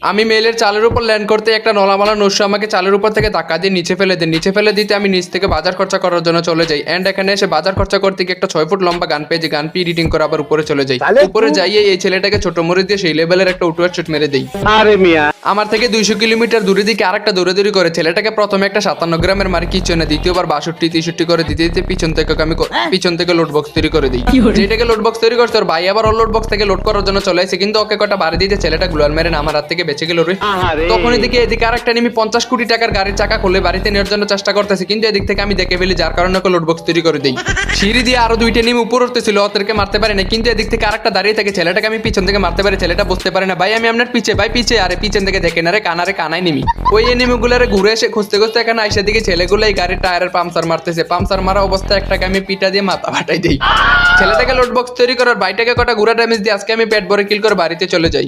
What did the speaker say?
আমি মেলের চালের উপর ল্যান্ড করতে একটা নলামালা নস্য আমাকে চালের উপর থেকে ধাক্কা দিয়ে নিচে ফেলে দেন। নিচে ফেলে দিতে আমি নিচ থেকে বাজার খরচা করার জন্য চলে যাই। এন্ড এখানে এসে বাজার খরচা করতে গিয়ে একটা 6 ফুট লম্বা গান পেয়ে যে গান পি এডিটিং করে আবার উপরে চলে যাই। উপরে যাইয়ে এই ছেলেটাকে ছোট মরে দিয়ে সেই লেভেলের একটা উটুয়ার শুট মেরে দেই। আরে মিয়া আমার থেকে 200 কিলোমিটার দূরে দিকে আরেকটা দৌড়াদৌড়ি করে ছেলেটাকে প্রথমে একটা 57 গ্রামের মার কিচ্ছু না, দ্বিতীয়বার 62-63 করে দিতে দিতে পিছন থেকে লোড বক্স তৈরি করে দিই। যেটাকে লোড বক্স তৈরি করছে ওর ভাই আবার লোড বক্স থেকে লোড করার জন্য চলে আসে, কিন্তু ওকে কটা বাড়ি দিতে ছেলেটা গ্লোয়াল মেরে আমার হাত থেকে বেঁচে গেল রে। আহারে তখন এদিকে আরেকটা নিমি 50 কোটি টাকার গাড়ির চাকা খুলে বাড়িতে নেওয়ার জন্য চেষ্টা করতেছে, কিন্তু এদিক থেকে আমি দেখে ফেলি যার কারণে ওকে লোড বক্স তৈরি করে দিই। সিঁড়ি দিয়ে আরো দুইটা নিমি উপর উঠতেছিল, ওদেরকে মারতে পারে না, কিন্তু এদিক থেকে আরেকটা দাঁড়িয়ে থাকে ছেলেটাকে আমি পিছন থেকে মারতে পারি। ছেলেটা বুঝতে পারে না ভাই আমি আপনার পিছে, ভাই পিছে, আরে পিছন থেকে দেখে না রে কানায় নিমি। ওই এনিমিগুলারে ঘুরে এসে খুঁজতে খুঁজতে এখানে আইসা দিকে ছেলেগুলো এই গাড়ির টায়ারের পাম্পসার মারতেছে। পাম্পসার মারা অবস্থায় একটাকে আমি পিটা দিয়ে মাথা ফাটাই দিই। ছেলেটাকে লোড বক্স তৈরি করার ভাইটাকে কটা ঘুরা ড্যামেজ দিয়ে আজকে আমি পেট ভরে কিল করে বাড়িতে চলে যাই।